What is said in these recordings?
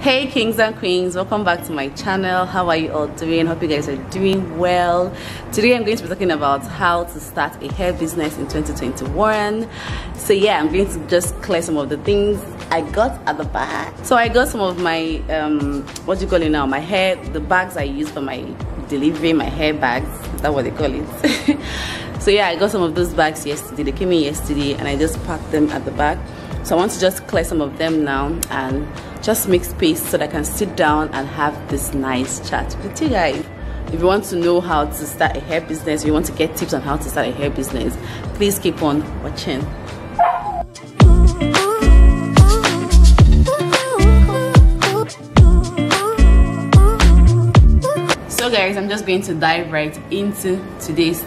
Hey kings and queens, welcome back to my channel. How are you all doing? Hope you guys are doing well. Today I'm going to be talking about how to start a hair business in 2021. So yeah, I'm going to just clear some of the things I got at the back. So I got some of my what do you call it now, my hair, the bags I use for my delivery, my hair bags, is that what they call it? So yeah, I got some of those bags yesterday. They came in yesterday and I just packed them at the back. So I want to just clear some of them now and just make space so that I can sit down and have this nice chat with you guys. If you want to know how to start a hair business, if you want to get tips on how to start a hair business, please keep on watching. So guys, I'm just going to dive right into today's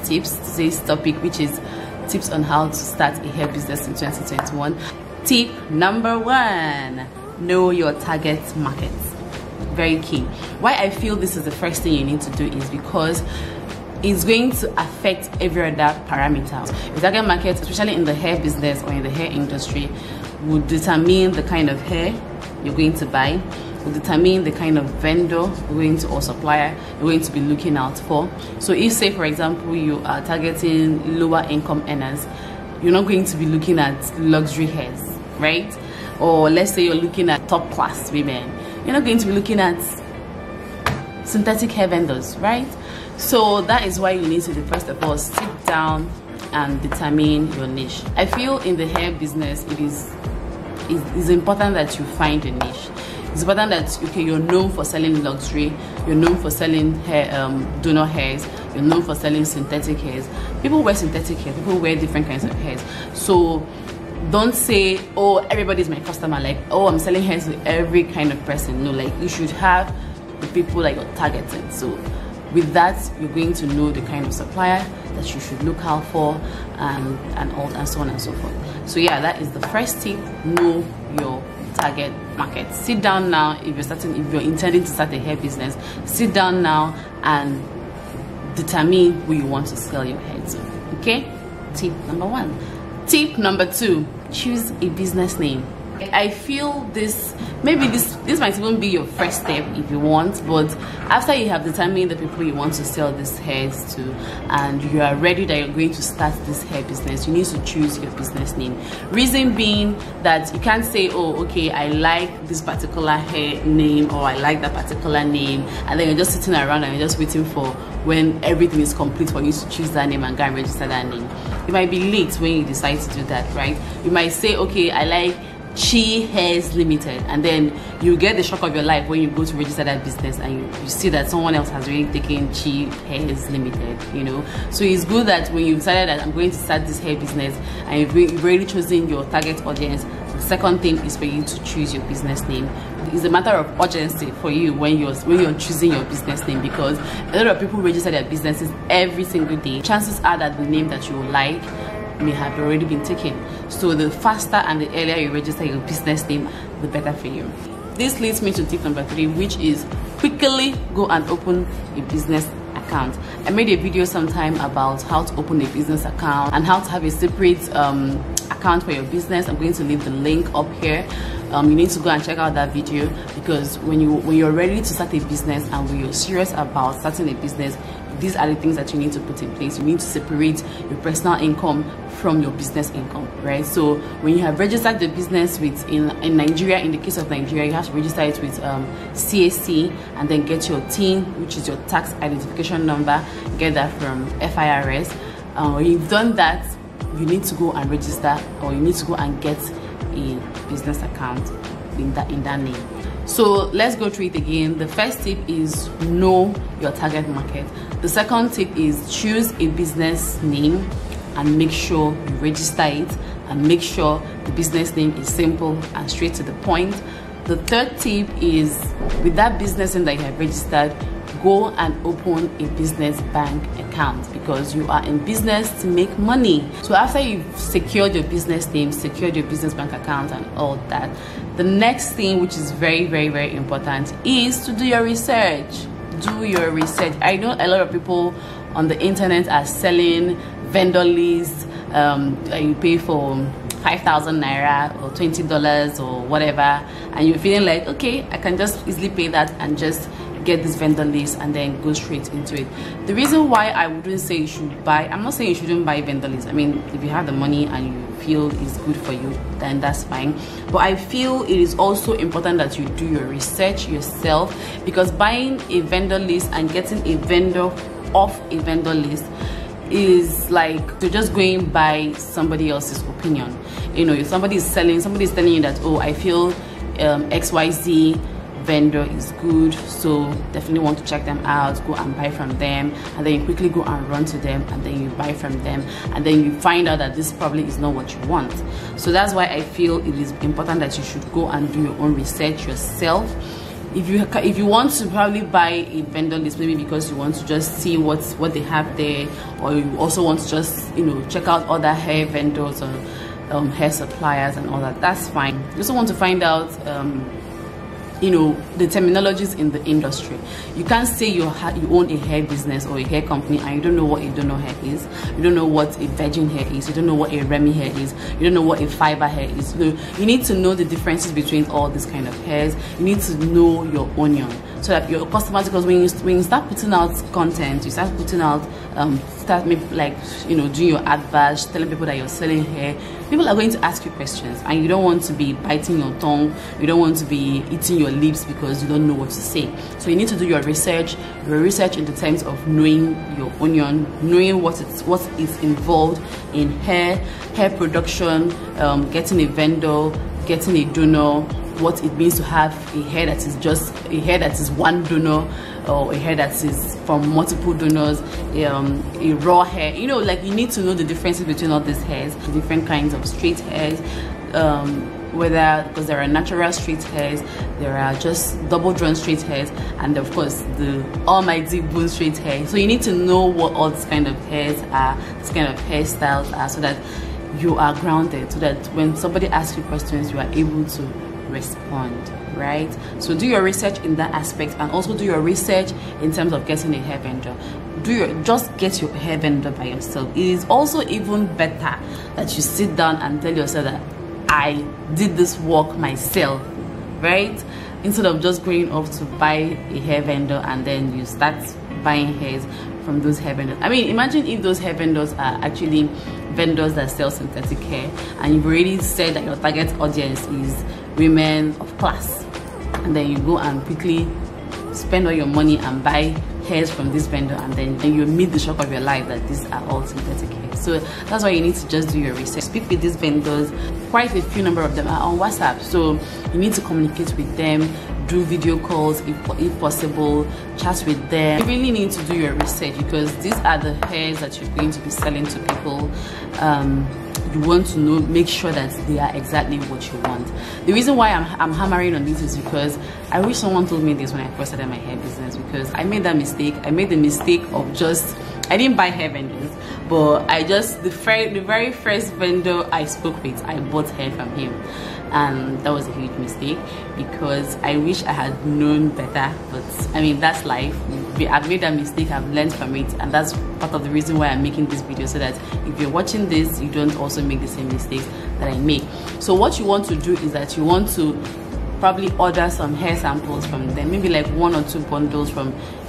topic, which is tips on how to start a hair business in 2021. Tip number 1. Know your target market. Very key. Why I feel this is the first thing you need to do is because it's going to affect every other parameter. Your target market, especially in the hair business or in the hair industry, would determine the kind of hair you're going to buy, will determine the kind of vendor you're going to, or supplier you're going to be looking out for. So if, say for example, you are targeting lower income earners, you're not going to be looking at luxury hairs, right? Or let's say you're looking at top class women, you're not going to be looking at synthetic hair vendors, right? So that is why you need to, first of all, sit down and determine your niche. I feel in the hair business it's important that you find a niche. It's important that, okay, you're known for selling luxury, you're known for selling hair, donor hairs, you're known for selling synthetic hairs. People wear synthetic hair, people wear different kinds of hairs. So don't say, oh, everybody's my customer, like, oh, I'm selling hairs to every kind of person. No, like, you should have the people that you're targeting. So with that, you're going to know the kind of supplier that you should look out for, and so on and so forth. So yeah, that is the first tip. Know your target market. Sit down now. If you're intending to start a hair business, sit down now and determine who you want to sell your hair to. Okay, tip number 1. Tip number 2, choose a business name. I feel this might even be your first step if you want, but after you have determined the people you want to sell these hairs to and you are ready that you're going to start this hair business, you need to choose your business name. Reason being that you can't say, oh, okay, I like this particular hair name or I like that particular name, and then you're just sitting around and you're just waiting for when everything is complete for you to choose that name and go and register that name. You might be late when you decide to do that, right? You might say, okay, I like Chi Hairs Limited, and then you get the shock of your life when you go to register that business and you see that someone else has already taken Chi Hairs Limited, you know. So it's good that when you decided that I'm going to start this hair business and you've already chosen your target audience, the second thing is for you to choose your business name. It's a matter of urgency for you when you're choosing your business name, because a lot of people register their businesses every single day. Chances are that the name that you like may have already been taken. So the faster and the earlier you register your business name, the better for you. This leads me to tip number 3, which is quickly go and open a business account. I made a video sometime about how to open a business account and how to have a separate account for your business. I'm going to leave the link up here. You need to go and check out that video, because when you're ready to start a business and when you're serious about starting a business, these are the things that you need to put in place. You need to separate your personal income from your business income, right? So when you have registered the business with in Nigeria, in the case of Nigeria, you have to register it with CAC and then get your TIN, which is your tax identification number, get that from FIRS. When you've done that, you need to go and register, or you need to go and get a business account in that name. So let's go through it again. The first tip is know your target market. The second tip is choose a business name and make sure you register it, and make sure the business name is simple and straight to the point. The third tip is, with that business name that you have registered, go and open a business bank account, because you are in business to make money. So after you've secured your business name, secured your business bank account and all that, the next thing, which is very, very, very important, is to do your research. Do your research. I know a lot of people on the internet are selling vendor lists. You pay for 5,000 naira or $20 or whatever, and you're feeling like, okay, I can just easily pay that and just get this vendor list and then go straight into it. The reason why I wouldn't say you should buy, I'm not saying you shouldn't buy vendor list. I mean, if you have the money and you feel it's good for you, then that's fine. But I feel it is also important that you do your research yourself, because buying a vendor list and getting a vendor off a vendor list is like you're just going by somebody else's opinion. You know, if somebody's telling you that, oh, I feel XYZ vendor is good, so definitely want to check them out, go and buy from them, and then you quickly go and run to them and then you buy from them, and then you find out that this probably is not what you want. So that's why I feel it is important that you should go and do your own research yourself. If you want to probably buy a vendor list, maybe because you want to just see what they have there, or you also want to just, you know, check out other hair vendors or hair suppliers and all that, that's fine. You also want to find out you know, the terminologies in the industry. You can't say you own a hair business or a hair company and you don't know what a dono hair is, you don't know what a virgin hair is, you don't know what a Remy hair is, you don't know what a fiber hair is. You need to know the differences between all these kind of hairs. You need to know your onion, so that your customers, because when you start putting out content, you start putting out start maybe like, you know, doing your adverts, telling people that you're selling hair, people are going to ask you questions, and you don't want to be biting your tongue, you don't want to be eating your lips because you don't know what to say. So you need to do your research in the terms of knowing your onion, knowing what is involved in hair production, getting a vendor, getting a donor, what it means to have a hair that is just a hair that is one donor, or a hair that is from multiple donors, a raw hair. You know, like, you need to know the differences between all these hairs, different kinds of straight hairs, whether, because there are natural straight hairs, there are just double drawn straight hairs, and of course the almighty bone straight hair. So you need to know what all these kind of hairs are, this kind of hairstyles are, so that you are grounded, so that when somebody asks you questions, you are able to respond, right? So do your research in that aspect, and also do your research in terms of getting a hair vendor. Just get your hair vendor by yourself. It is also even better that you sit down and tell yourself that I did this work myself, right? Instead of just going off to buy a hair vendor and then you start buying hairs from those hair vendors. I mean, imagine if those hair vendors are actually vendors that sell synthetic hair, and you've already said that your target audience is women of class, and then you go and quickly spend all your money and buy hairs from this vendor, and then you meet the shock of your life that these are all synthetic hair. So that's why you need to just do your research. Speak with these vendors. Quite a few number of them are on WhatsApp, so you need to communicate with them, do video calls if possible, chat with them. You really need to do your research, because these are the hairs that you're going to be selling to people. You want to know, make sure that they are exactly what you want. The reason why I'm hammering on this is because I wish someone told me this when I first started my hair business, because I made that mistake. I made the mistake of I didn't buy hair vendors, but the very first vendor I spoke with, I bought hair from him, and that was a huge mistake, because I wish I had known better. But I mean, that's life. I've made that mistake, I've learned from it, and that's part of the reason why I'm making this video, so that if you're watching this, you don't also make the same mistakes that I make. So what you want to do is that you want to probably order some hair samples from them, maybe like 1 or 2 bundles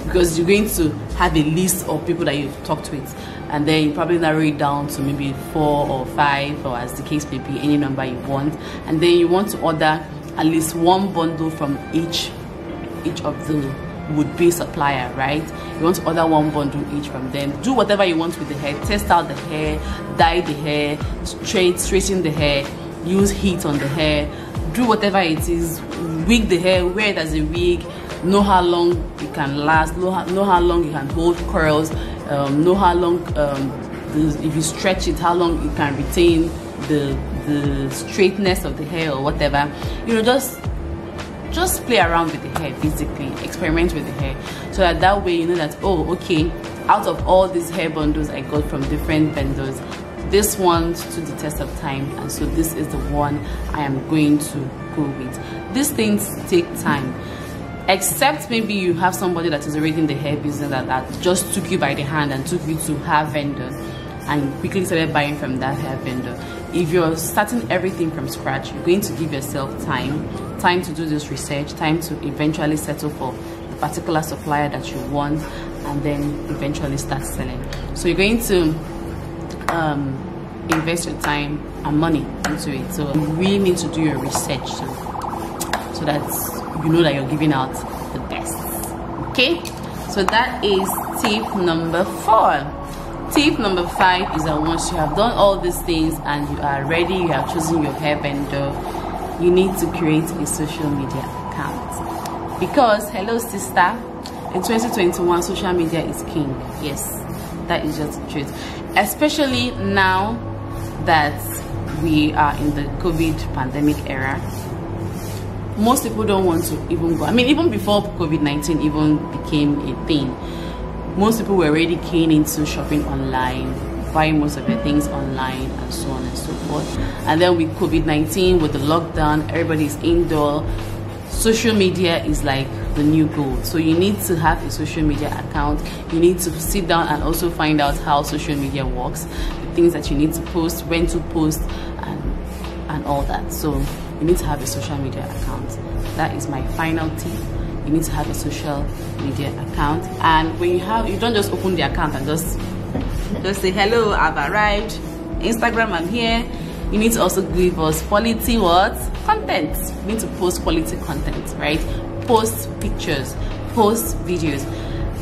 because you're going to have a list of people that you've talked with, and then you probably narrow it down to maybe 4 or 5, or as the case may be, any number you want, and then you want to order at least 1 bundle from each of the would-be supplier, right? You want to order 1 bundle each from them. Do whatever you want with the hair. Test out the hair, dye the hair, straighten the hair, use heat on the hair, do whatever it is, wig the hair, wear it as a wig, know how long it can last, know how long you can hold curls, know how long if you stretch it, how long it can retain the straightness of the hair or whatever. You know, just play around with the hair, basically experiment with the hair, so that way you know that, oh, okay, out of all these hair bundles I got from different vendors, this one stood the test of time, and so this is the one I am going to go with. These things take time, except maybe you have somebody that is already in the hair business that just took you by the hand and took you to hair vendor and quickly started buying from that hair vendor. if you're starting everything from scratch, you're going to give yourself time to do this research, time to eventually settle for the particular supplier that you want, and then eventually start selling. So you're going to invest your time and money into it. So you really need to do your research so that you know that you're giving out the best. Okay, so that is tip number 4. Tip number 5 is that once you have done all these things and you are ready, you have chosen your hair vendor, you need to create a social media account. Because, hello sister, in 2021 social media is king. Yes, that is just the truth. Especially now that we are in the COVID pandemic era, most people don't want to even go. I mean, even before COVID-19 even became a thing, most people were already keen into shopping online, buying most of their things online, and so on and so forth. And then with COVID-19, with the lockdown, everybody's indoor. Social media is like the new gold. So you need to have a social media account. You need to sit down and also find out how social media works, the things that you need to post, when to post, and all that. So you need to have a social media account. That is my final tip. You need to have a social media account. And when you don't just open the account and just say, hello, I've arrived, Instagram, I'm here. You need to also give us quality content. You need to post quality content, right? Post pictures, post videos.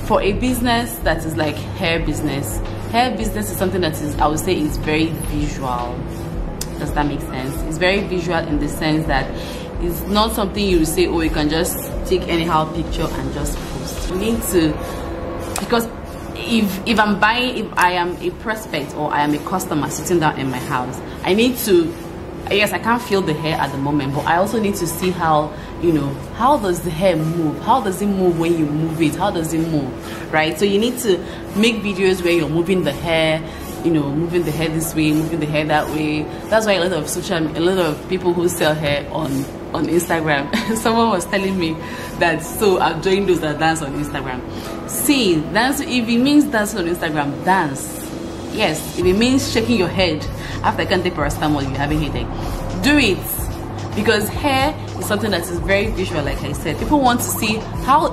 For a business that is like hair business is something that is, I would say, is very visual. Does that make sense? It's very visual in the sense that it's not something you say, oh, you can just take anyhow picture and just post. You need to, because if I am a prospect or I am a customer sitting down in my house, I need to, yes, I can't feel the hair at the moment, but I also need to see how, how does the hair move? How does it move when you move it? How does it move, right? So you need to make videos where you're moving the hair, moving the hair this way, moving the hair that way. That's why a lot of people who sell hair on Instagram, someone was telling me that, so I'm doing those that dance on Instagram. See, dance, if it means dancing on Instagram, dance. Yes, if it means shaking your head after I can't take paracetamol, you have a headache, do it. Because hair is something that is very visual, like I said. People want to see how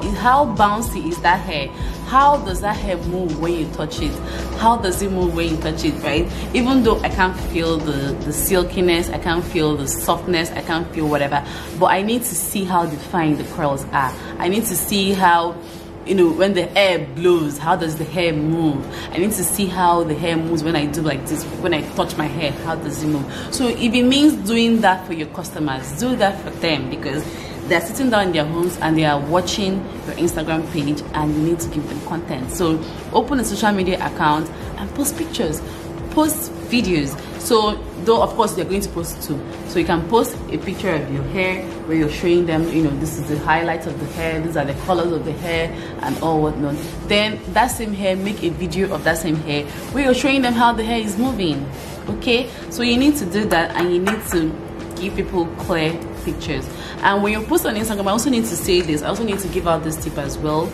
bouncy is that hair. How does that hair move when you touch it? How does it move when you touch it, right? Even though I can't feel the silkiness, I can't feel the softness, I can't feel whatever, but I need to see how defined the curls are. I need to see how, when the air blows, how does the hair move? I need to see how the hair moves when I do like this, when I touch my hair, how does it move? So if it means doing that for your customers, do that for them, because they're sitting down in their homes and they are watching your Instagram page and you need to give them content. So open a social media account and post pictures, post videos. So though of course they're going to post too, so you can post a picture of your hair where you're showing them, this is the highlights of the hair, these are the colors of the hair and all whatnot. Then that same hair, make a video of that same hair where you're showing them how the hair is moving. Okay, so you need to do that, and you need to give people clear pictures. And when you post on Instagram, I also need to say this, I also need to give out this tip as well,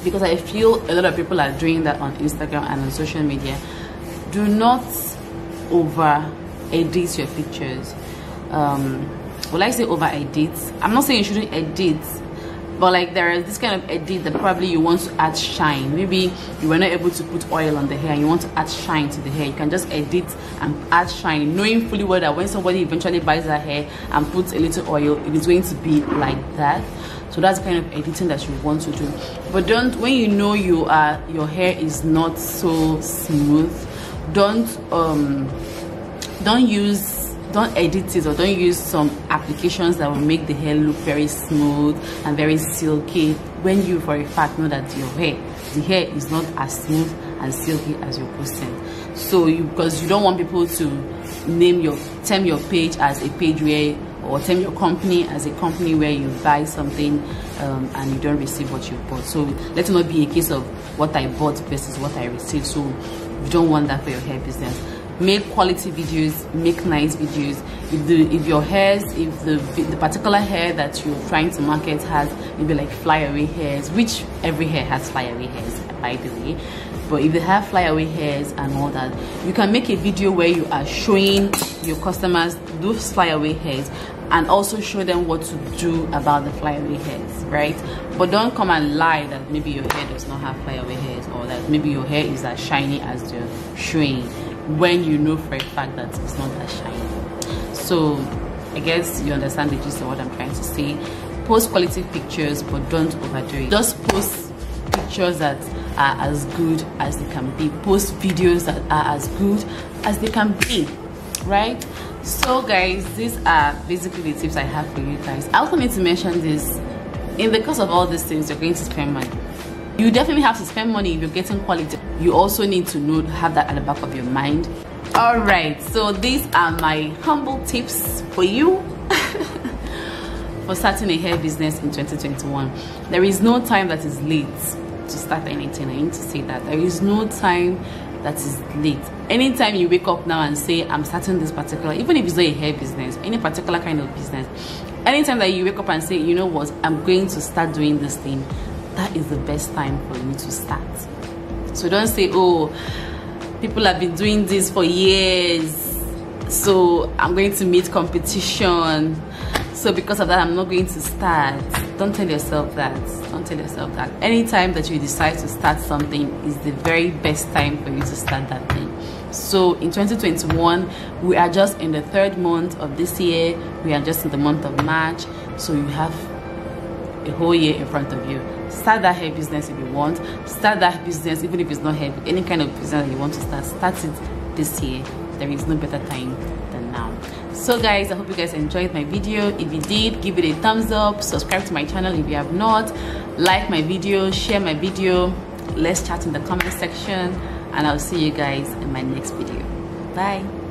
because I feel a lot of people are doing that on Instagram and on social media. Do not over edit your pictures. Will I say over edit? I'm not saying you shouldn't edit, but like there is this kind of edit that probably you want to add shine. Maybe you were not able to put oil on the hair and you want to add shine to the hair. You can just edit and add shine, knowing fully well that when somebody eventually buys that hair and puts a little oil, it is going to be like that. So that's the kind of editing that you want to do. But don't, when you know your hair is not so smooth, don't edit it, or don't use some applications that will make the hair look very smooth and very silky when you for a fact know that the hair is not as smooth and silky as you're posting. So because you don't want people to term your page as a page where, or term your company as a company where you buy something and you don't receive what you bought. So let it not be a case of what I bought versus what I received. So you don't want that for your hair business. Make quality videos, make nice videos. If the particular hair that you're trying to market has maybe like flyaway hairs, which every hair has flyaway hairs by the way, But if they have flyaway hairs and all that, you can make a video where you are showing your customers those flyaway hairs and also show them what to do about the flyaway hairs, right? But don't come and lie that maybe your hair does not have flyaway hairs, or that maybe your hair is as shiny as you're showing, when you know for a fact that it's not that shiny. So I guess you understand the gist of what I'm trying to say. Post quality pictures, but don't overdo it. Just post pictures that are as good as they can be. Post videos that are as good as they can be, right? So guys, these are basically the tips I have for you guys. I also need to mention this: in the course of all these things, you're going to spend money. You definitely have to spend money if you're getting quality. You also need to know, have that at the back of your mind. All right, so these are my humble tips for you for starting a hair business in 2021. There is no time that is late to start anything. I need to say that there is no time that is late. Anytime you wake up now and say, I'm starting this particular, even if it's not a hair business, any particular kind of business, anytime that you wake up and say, you know what, I'm going to start doing this thing, that is the best time for you to start. So don't say, oh, people have been doing this for years, so I'm going to meet competition, so because of that I'm not going to start. Don't tell yourself that. Don't tell yourself that. Anytime that you decide to start something is the very best time for you to start that thing. So in 2021, we are just in the 3rd month of this year. We are just in the month of March, so you have a whole year in front of you. Start that hair business if you want. Start that business even if it's not hair, any kind of business that you want to start it this year. There is no better time than now. So guys, I hope you guys enjoyed my video. If you did, give it a thumbs up, subscribe to my channel if you have not, like my video, share my video, let's chat in the comment section, and I'll see you guys in my next video. Bye.